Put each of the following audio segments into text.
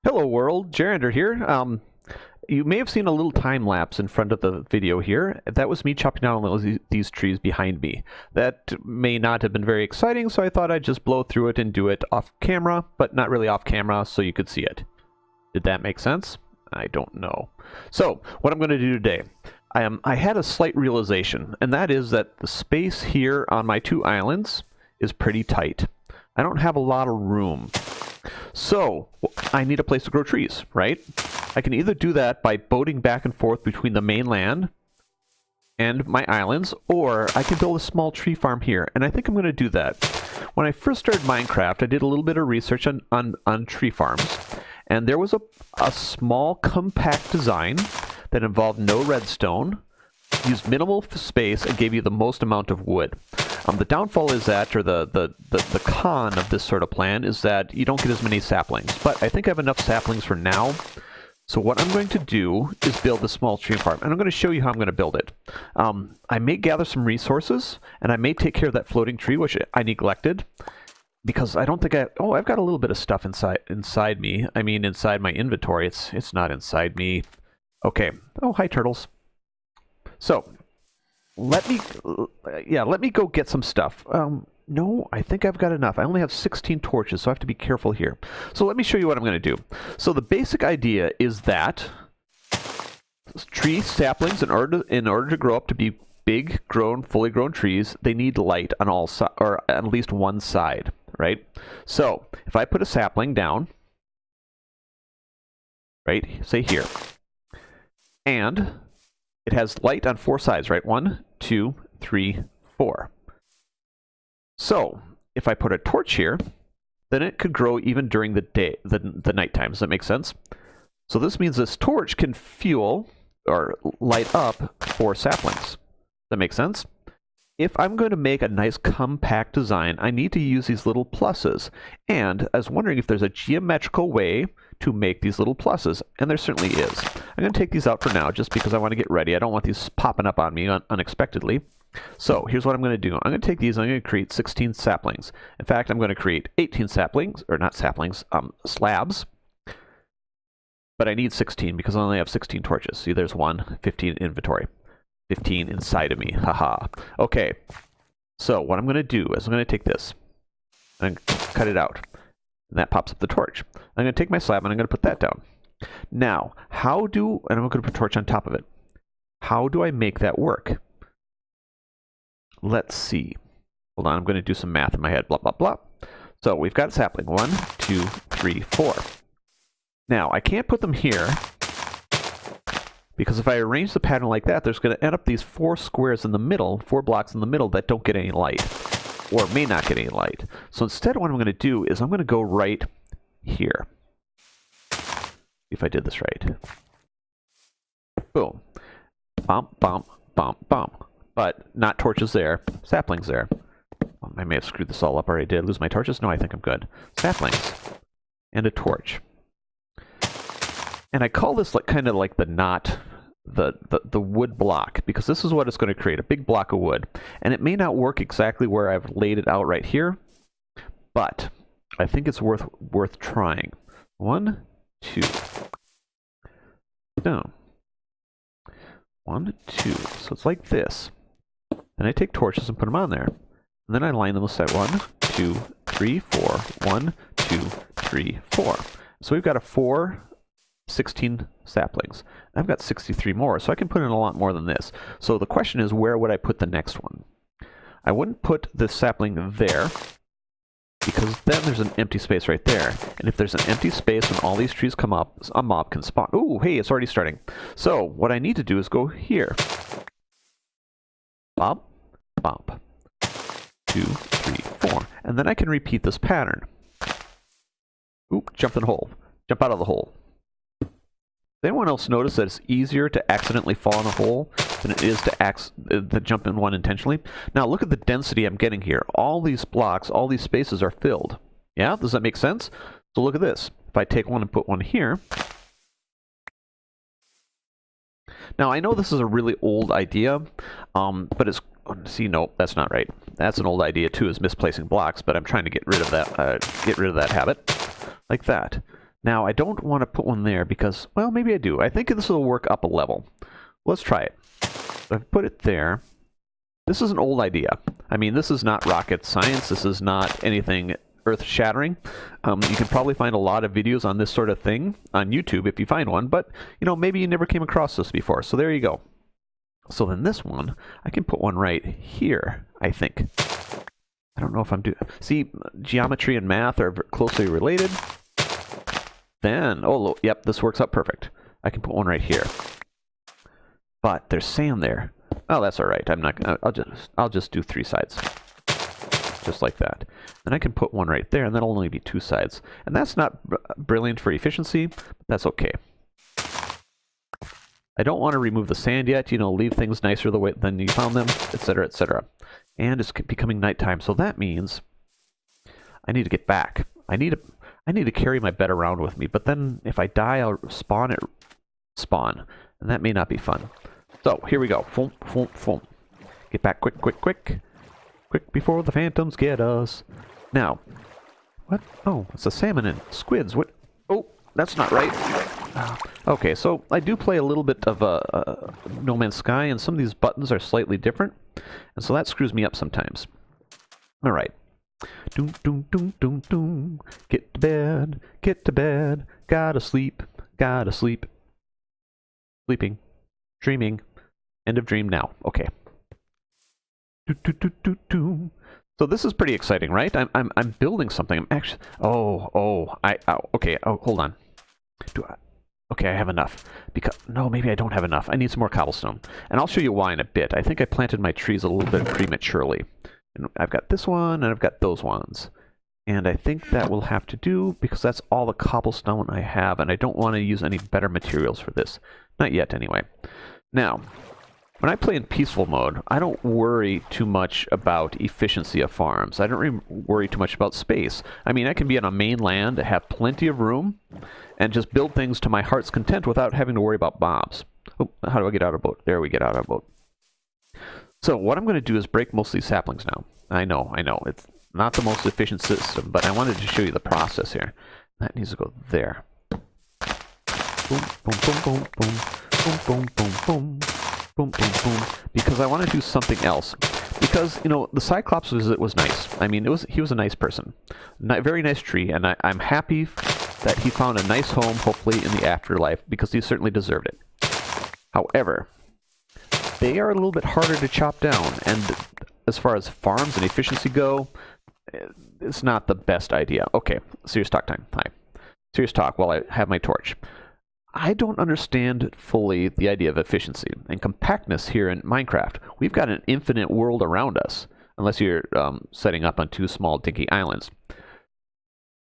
Hello world, Jerander here. You may have seen a little time lapse in front of the video here. That was me chopping down these trees behind me. That may not have been very exciting, so I thought I'd just blow through it and do it off camera, but not really off camera, so you could see it. Did that make sense? I don't know. So, what I'm going to do today, I had a slight realization, and that is that the space here on my two islands is pretty tight. I don't have a lot of room. So, I need a place to grow trees, right? I can either do that by boating back and forth between the mainland and my islands, or I can build a small tree farm here, and I think I'm going to do that. When I first started Minecraft, I did a little bit of research on tree farms, and there was a small, compact design that involved no redstone, used minimal space, and gave you the most amount of wood. The downfall is that, or the con of this sort of plan, is that you don't get as many saplings. But I think I have enough saplings for now. So what I'm going to do is build a small tree farm. And I'm going to show you how I'm going to build it. I may gather some resources, and I may take care of that floating tree, which I neglected. Because I don't think oh, I've got a little bit of stuff inside me. I mean, inside my inventory. It's not inside me. Okay. Oh, hi, turtles. So, let me go get some stuff. No, I think I've got enough. I only have 16 torches, so I have to be careful here. So let me show you what I'm going to do. So the basic idea is that tree saplings, in order to grow up to be big, fully grown trees, they need light on all sides, or at least one side, right? So if I put a sapling down, right, say here, and it has light on four sides, right? 1, 2, 3, 4. So, if I put a torch here, then it could grow even during the day, the nighttime. Does that make sense? So this means this torch can fuel or light up 4 saplings. Does that make sense? If I'm going to make a nice compact design, I need to use these little pluses. And I was wondering if there's a geometrical way to make these little pluses, and there certainly is. I'm going to take these out for now just because I want to get ready. I don't want these popping up on me unexpectedly. So here's what I'm going to do. I'm going to take these and I'm going to create 16 saplings. In fact, I'm going to create 18 saplings, or not saplings, slabs. But I need 16 because I only have 16 torches. See, there's 1, 15 in inventory. 15 inside of me. Haha. Okay. So what I'm going to do is I'm going to take this and cut it out. And that pops up the torch. I'm going to take my slab and I'm going to put that down. Now, and I'm going to put a torch on top of it. How do I make that work? Let's see. Hold on, I'm going to do some math in my head. Blah, blah, blah. So we've got sapling. 1, 2, 3, 4. Now, I can't put them here, because if I arrange the pattern like that, there's going to end up these 4 squares in the middle, 4 blocks in the middle that don't get any light, or may not get any light. So instead, what I'm going to do is I'm going to go right here. If I did this right. Boom. Bump, bump, bump, bump. But not torches there, saplings there. I may have screwed this all up already. Did I lose my torches? No, I think I'm good. Saplings. And a torch. And I call this kind of like the knot, the wood block, because this is what it's going to create, a big block of wood. And it may not work exactly where I've laid it out right here, but I think it's worth trying. 1, 2. No. 1, 2. So it's like this. And I take torches and put them on there. And then I line them aside. 1, 2, 3, 4. 1, 2, 3, 4. So we've got 16 saplings. I've got 63 more, so I can put in a lot more than this. So the question is, where would I put the next one? I wouldn't put this sapling there, because then there's an empty space right there. And if there's an empty space when all these trees come up, a mob can spawn. Ooh, hey, it's already starting. So what I need to do is go here. Bump, bump. 2, 3, 4. And then I can repeat this pattern. Oop, jump in the hole. Jump out of the hole. Does anyone else notice that it's easier to accidentally fall in a hole than it is to jump in one intentionally? Now look at the density I'm getting here. All these blocks, all these spaces are filled. Yeah, does that make sense? So look at this. If I take one and put one here. Now I know this is a really old idea, but it's see, no, that's not right. That's an old idea too, is misplacing blocks, but I'm trying to get rid of that habit. Like that. Now, I don't want to put one there because, well, maybe I do. I think this will work up a level. Let's try it. So I've put it there. This is an old idea. I mean, this is not rocket science. This is not anything earth-shattering. You can probably find a lot of videos on this sort of thing on YouTube if you find one, but, you know, maybe you never came across this before. So there you go. So then this one, I can put one right here, I think. I don't know if I'm doing... See, geometry and math are closely related. Then, oh, yep, this works out perfect. I can put one right here. But there's sand there. Oh, that's all right. I'm not. I'll just do 3 sides, just like that. Then I can put one right there, and that'll only be 2 sides. And that's not brilliant for efficiency, but that's okay. I don't want to remove the sand yet. You know, leave things nicer the way than you found them, etc., etc. And it's becoming nighttime, so that means I need to get back. I need to carry my bed around with me. But then, if I die, I'll spawn, and that may not be fun. So, here we go. Foom, foom, foom. Get back quick, quick, quick. Quick before the phantoms get us. Now, what? Oh, it's a salmon and squids. What? Oh, that's not right. Okay, so I do play a little bit of No Man's Sky, and some of these buttons are slightly different, and so that screws me up sometimes. All right. Doom, doom, doom, doom, doom. Get to bed, gotta sleep, gotta sleep. Sleeping. Dreaming. End of dream now. Okay. So this is pretty exciting, right? I'm building something. I'm actually... Okay, hold on. Okay, I have enough. Because... No, maybe I don't have enough. I need some more cobblestone. And I'll show you why in a bit. I think I planted my trees a little bit prematurely. And I've got this one, and I've got those ones. And I think that will have to do, because that's all the cobblestone I have, and I don't want to use any better materials for this. Not yet, anyway. Now, when I play in peaceful mode, I don't worry too much about efficiency of farms. I don't worry too much about space. I mean, I can be on a main land, have plenty of room, and just build things to my heart's content without having to worry about mobs. Oh, how do I get out of boat? There we get out of boat. So what I'm going to do is break most of these saplings now. I know. It's not the most efficient system, but I wanted to show you the process here. That needs to go there. Boom, boom, boom, boom, boom. Boom, boom, boom, boom. Boom, boom, boom. Because I want to do something else. Because, you know, the Cyclops visit was nice. I mean, he was a nice person. Very nice tree, and I'm happy that he found a nice home, hopefully, in the afterlife, because he certainly deserved it. However, they are a little bit harder to chop down, and as far as farms and efficiency go, it's not the best idea. Okay, serious talk time. Hi. Serious talk while I have my torch. I don't understand fully the idea of efficiency and compactness here in Minecraft. We've got an infinite world around us, unless you're setting up on 2 small dinky islands.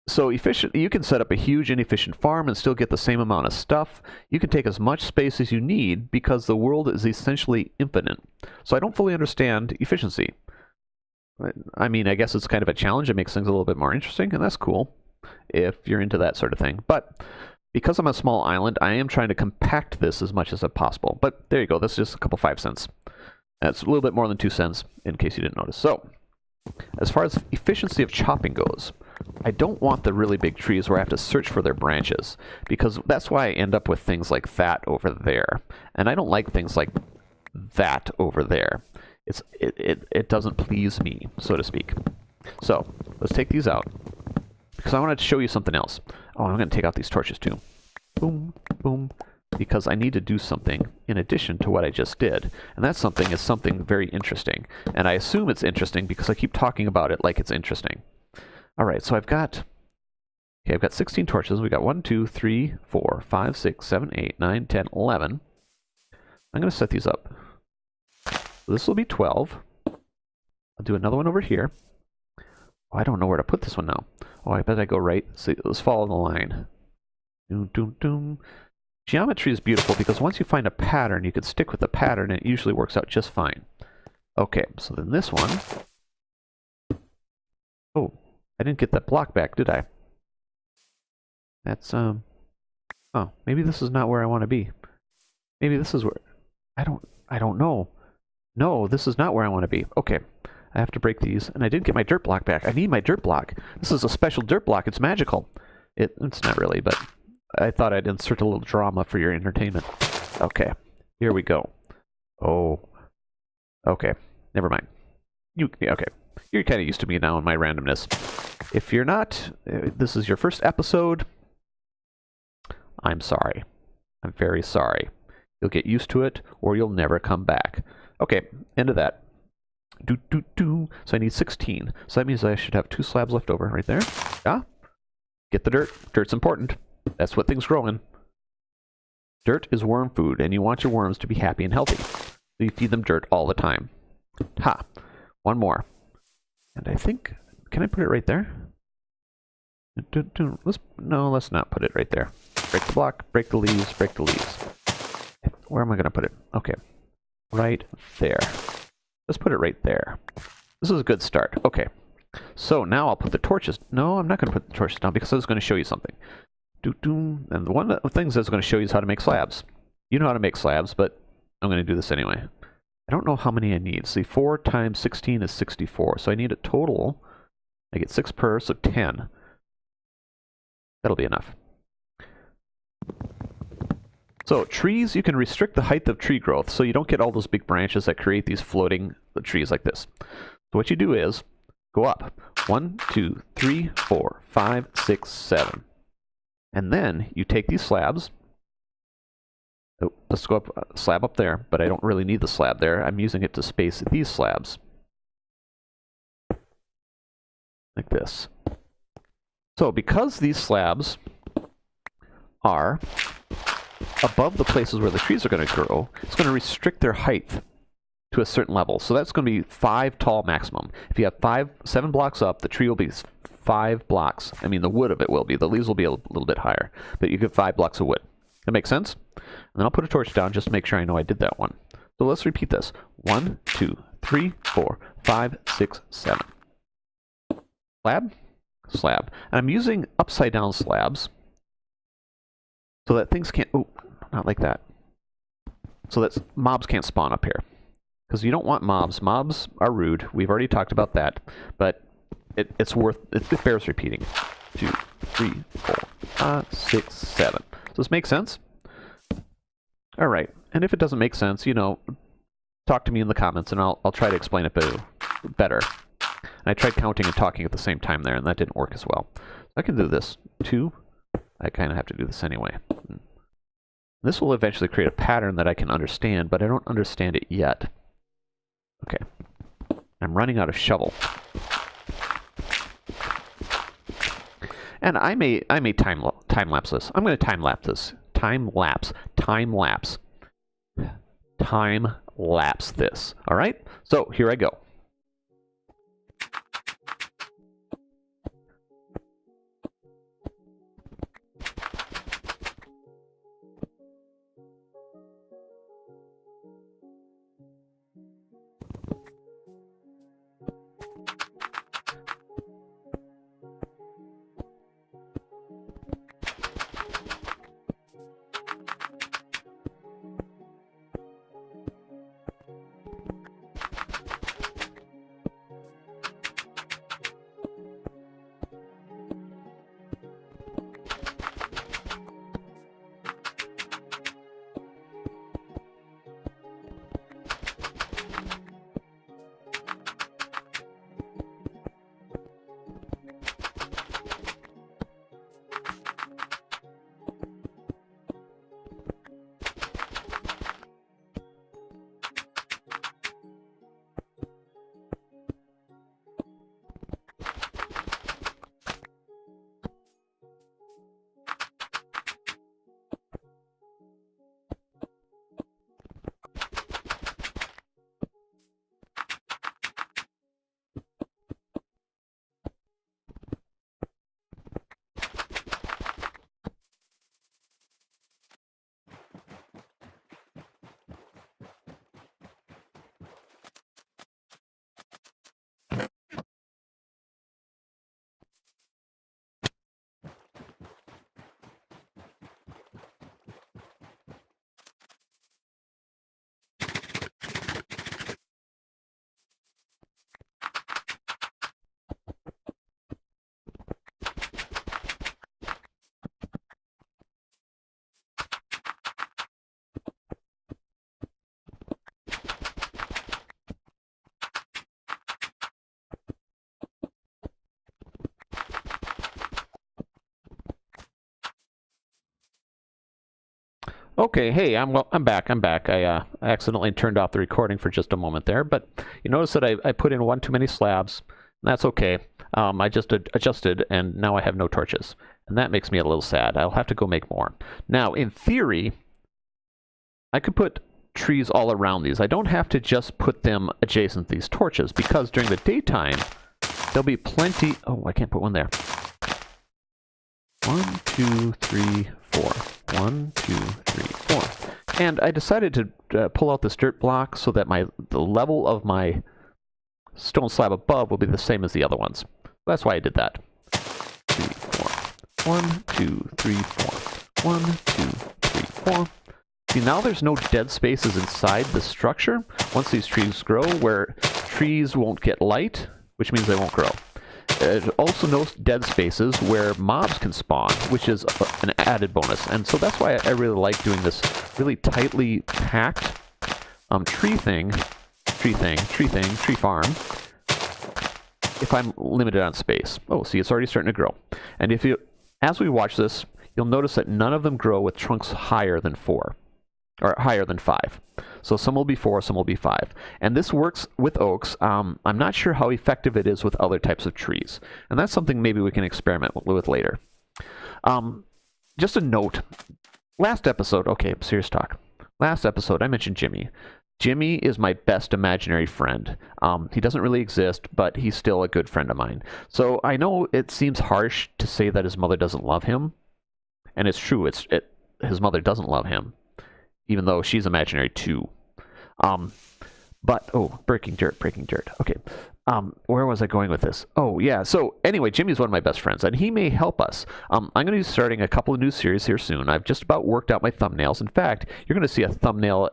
So you can set up a huge inefficient farm and still get the same amount of stuff. You can take as much space as you need because the world is essentially infinite. So I don't fully understand efficiency. I mean, I guess it's kind of a challenge. It makes things a little bit more interesting, and that's cool if you're into that sort of thing. But because I'm a small island, I am trying to compact this as much as possible. But there you go. This is just a couple 5 cents. That's a little bit more than 2 cents, in case you didn't notice. So, as far as efficiency of chopping goes, I don't want the really big trees where I have to search for their branches, because that's why I end up with things like that over there. And I don't like things like that over there. It doesn't please me, so to speak. So, let's take these out, because I wanted to show you something else. Oh, I'm going to take out these torches too. Boom, boom, because I need to do something in addition to what I just did. And that something is something very interesting. And I assume it's interesting because I keep talking about it like it's interesting. All right, so I've got 16 torches. We've got 1, 2, 3, 4, 5, 6, 7, 8, 9, 10, 11. I'm going to set these up. So this will be 12. I'll do another one over here. Oh, I don't know where to put this one now. Oh, I bet I go right. So let's follow the line. Doom, doom, doom. Geometry is beautiful because once you find a pattern, you can stick with the pattern and it usually works out just fine. Okay, so then this one. Oh, I didn't get that block back, did I? That's, oh, maybe this is not where I want to be. Maybe this is where, I don't know. No, this is not where I want to be. Okay, I have to break these, and I didn't get my dirt block back. I need my dirt block. This is a special dirt block. It's magical. It's not really, but I thought I'd insert a little drama for your entertainment. Okay, here we go. Oh, okay, never mind. Okay, you're kind of used to me now and my randomness. If you're not, this is your first episode, I'm sorry. I'm very sorry. You'll get used to it, or you'll never come back. Okay, end of that. So I need 16. So that means I should have 2 slabs left over right there. Yeah? Get the dirt. Dirt's important. That's what things grow in. Dirt is worm food, and you want your worms to be happy and healthy. So you feed them dirt all the time. Ha! One more. And I think... Can I put it right there? Let's not put it right there. Break the block, break the leaves, break the leaves. Where am I going to put it? Okay. Right there. Let's put it right there. This is a good start. Okay. So now I'll put the torches... No, I'm not going to put the torches down because I was going to show you something. And one of the things I was going to show you is how to make slabs. You know how to make slabs, but I'm going to do this anyway. I don't know how many I need. See, 4 times 16 is 64. So I need a total... I get 6 per, so 10. That'll be enough. So trees, you can restrict the height of tree growth so you don't get all those big branches that create these floating trees like this. So what you do is go up 1, 2, 3, 4, 5, 6, 7. And then you take these slabs. Oh, let's go up slab up there, but I don't really need the slab there. I'm using it to space these slabs. Like this. So because these slabs are above the places where the trees are going to grow, it's going to restrict their height to a certain level. So that's going to be 5 tall maximum. If you have 7 blocks up, the tree will be 5 blocks. I mean, the wood of it will be. The leaves will be a little bit higher. But you get 5 blocks of wood. That makes sense? And then I'll put a torch down just to make sure I know I did that one. So let's repeat this. 1, 2, 3, 4, 5, 6, 7. Slab, slab. And I'm using upside down slabs so that things can't... Oh, not like that. So that mobs can't spawn up here. Because you don't want mobs. Mobs are rude. We've already talked about that. But it bears repeating. 2, 3, 4, 5, 6, 7. Does this make sense? All right. And if it doesn't make sense, you know, talk to me in the comments and I'll try to explain it better. And I tried counting and talking at the same time there, and that didn't work as well. I can do this. 2. I kind of have to do this anyway. This will eventually create a pattern that I can understand, but I don't understand it yet. Okay. I'm running out of shovel. And I may time lapse this. I'm going to time lapse this. Time lapse this. All right? So here I go. Okay, hey, I'm back. I accidentally turned off the recording for just a moment there, but you notice that I put in one too many slabs. That's okay. I just adjusted, and now I have no torches, and that makes me a little sad. I'll have to go make more. Now, in theory, I could put trees all around these. I don't have to just put them adjacent to these torches, because during the daytime, there'll be plenty... Oh, I can't put one there. 1, 2, 3, 4. 1, 2, 3, 4. And I decided to pull out this dirt block so that the level of my stone slab above will be the same as the other ones. That's why I did that. 3, 4. 1, 2, 3, 4. 1, 2, 3, 4. See, now there's no dead spaces inside the structure once these trees grow, where trees won't get light, which means they won't grow. Also no dead spaces where mobs can spawn, which is an added bonus. And so that's why I really like doing this really tightly packed tree farm, if I'm limited on space. Oh, see, it's already starting to grow. And as we watch this, you'll notice that none of them grow with trunks higher than 4, or higher than 5. So some will be 4, some will be 5. And this works with oaks. I'm not sure how effective it is with other types of trees. And that's something maybe we can experiment with later. Just a note. Last episode, okay, serious talk. Last episode, I mentioned Jimmy. Jimmy is my best imaginary friend. He doesn't really exist, but he's still a good friend of mine. So I know it seems harsh to say that his mother doesn't love him. And it's true, his mother doesn't love him, even though she's imaginary too. Breaking dirt. Okay. Where was I going with this? Oh, yeah. So anyway, Jimmy's one of my best friends, and he may help us. I'm going to be starting a couple of new series here soon. I've just about worked out my thumbnails. In fact, you're going to see a thumbnail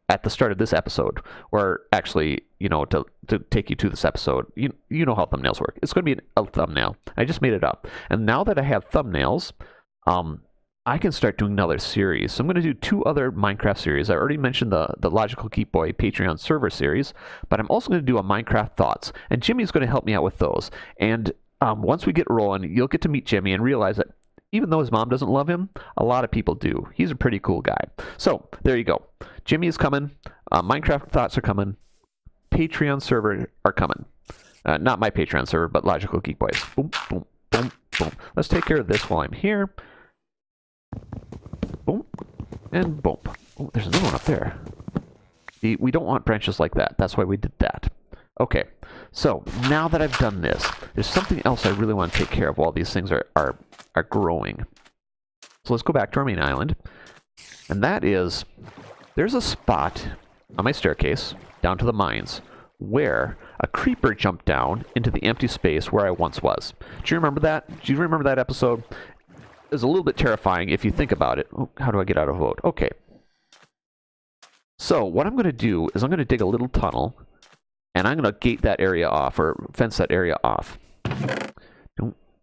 at the start of this episode, or actually, to take you to this episode. You know how thumbnails work. It's going to be a thumbnail. I just made it up. And now that I have thumbnails, I can start doing another series. So I'm going to do 2 other Minecraft series. I already mentioned the Logical Keep Boy Patreon server series, but I'm also going to do a Minecraft Thoughts, and Jimmy's going to help me out with those. And once we get rolling, you'll get to meet Jimmy and realize that even though his mom doesn't love him, a lot of people do. He's a pretty cool guy. So there you go. Jimmy is coming. Minecraft Thoughts are coming. Patreon server are coming. Not my Patreon server, but Logical Geek Boys. Boom, boom, boom, boom. Let's take care of this while I'm here. Boom, and boom. Oh, there's another one up there. We don't want branches like that. That's why we did that. Okay, so now that I've done this, there's something else I really want to take care of while these things are growing. So let's go back to our main island. And that is, there's a spot on my staircase down to the mines where a creeper jumped down into the empty space where I once was. Do you remember that? Do you remember that episode? It was a little bit terrifying if you think about it. Oh, how do I get out of vote? Okay. So what I'm going to do is I'm going to dig a little tunnel, and I'm going to gate that area off, or fence that area off.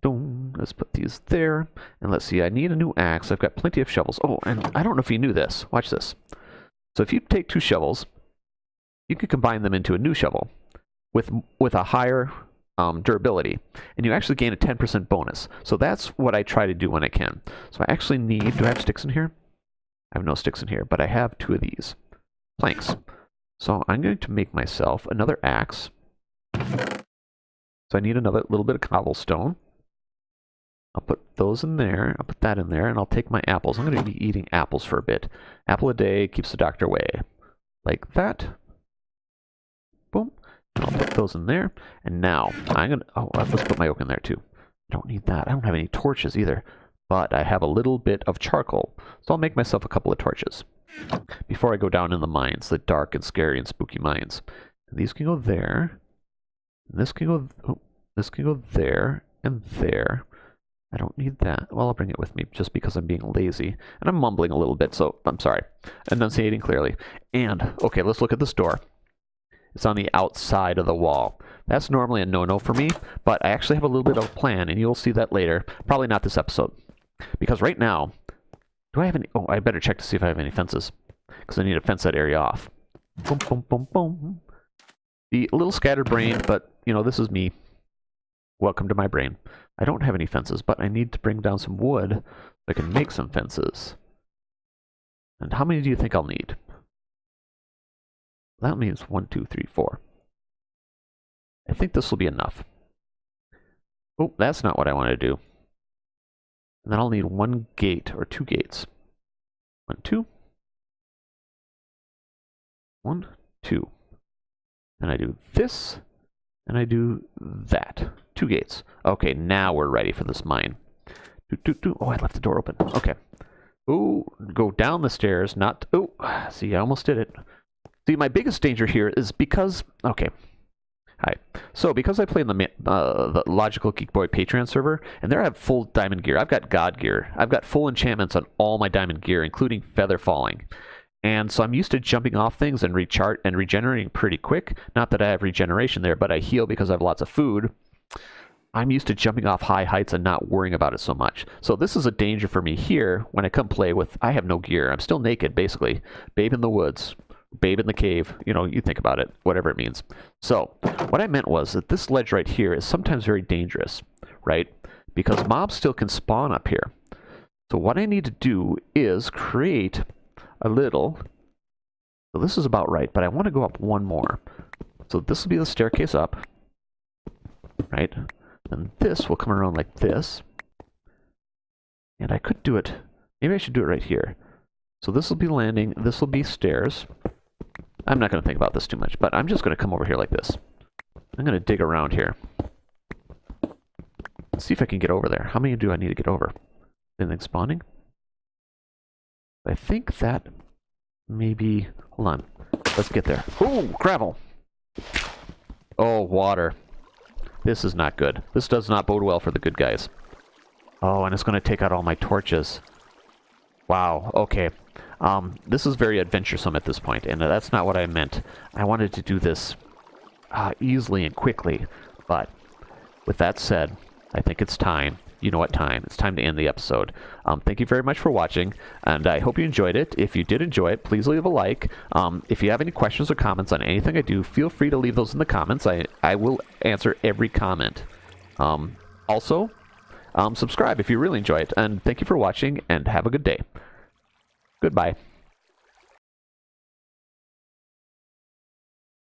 Let's put these there. And let's see, I need a new axe. I've got plenty of shovels. Oh, and I don't know if you knew this. Watch this. So if you take 2 shovels, you can combine them into a new shovel with a higher durability, and you actually gain a 10% bonus. So that's what I try to do when I can. So I actually need, do I have sticks in here? I have no sticks in here, but I have 2 of these planks. So I'm going to make myself another axe. So I need another little bit of cobblestone. I'll put those in there, I'll put that in there, and I'll take my apples. I'm going to be eating apples for a bit. Apple a day keeps the doctor away. Like that. Boom. I'll put those in there, and now I'm gonna, let's put my oak in there too. I don't need that. I don't have any torches either, but I have a little bit of charcoal, so I'll make myself a couple of torches before I go down in the mines, the dark and scary and spooky mines. And these can go there, and this can go there and there. I don't need that. Well, I'll bring it with me just because I'm being lazy, and I'm mumbling a little bit, so I'm sorry. Enunciating clearly. And okay, let's look at this door. It's on the outside of the wall. That's normally a no-no for me, but I actually have a little bit of a plan, and you'll see that later. Probably not this episode. Because right now, do I have any... Oh, I better check to see if I have any fences, because I need to fence that area off. Boom, boom, boom, boom. Be a little scatterbrained, but, this is me. Welcome to my brain. I don't have any fences, but I need to bring down some wood so I can make some fences. And how many do you think I'll need? That means 1, 2, 3, 4. I think this will be enough. Oh, that's not what I want to do. And then I'll need 1 gate or 2 gates. 1, 2. 1, 2. And I do this, and I do that. 2 gates. Okay, now we're ready for this mine. Oh, I left the door open. Okay. Oh, go down the stairs, not... Oh, see, I almost did it. See, my biggest danger here is because... Okay. Hi. So, because I play in the Logical Geek Boy Patreon server, and there I have full diamond gear. I've got god gear. I've got full enchantments on all my diamond gear, including feather falling. And so I'm used to jumping off things and regenerating pretty quick. Not that I have regeneration there, but I heal because I have lots of food. I'm used to jumping off high heights and not worrying about it so much. So this is a danger for me here when I come play with... I have no gear. I'm still naked, basically. Babe in the woods. Babe in the cave. You know, you think about it. Whatever it means. So, what I meant was that this ledge right here is sometimes very dangerous, right? Because mobs still can spawn up here. So what I need to do is create a little... So this is about right, but I want to go up one more. So this will be the staircase up. Right? And this will come around like this. And I could do it... Maybe I should do it right here. So this will be landing, this will be stairs. I'm not going to think about this too much, but I'm just going to come over here like this. I'm going to dig around here. Let's see if I can get over there. How many do I need to get over? Anything spawning? I think that maybe... Hold on. Let's get there. Oh, gravel! Oh, water. This is not good. This does not bode well for the good guys. Oh, and it's going to take out all my torches. Wow, okay. This is very adventuresome at this point, and that's not what I meant. I wanted to do this easily and quickly, but with that said, I think it's time. You know what time. It's time to end the episode. Thank you very much for watching, and I hope you enjoyed it. If you did enjoy it, please leave a like. If you have any questions or comments on anything I do, feel free to leave those in the comments. I will answer every comment. Also, subscribe if you really enjoy it, and thank you for watching, and have a good day. Goodbye.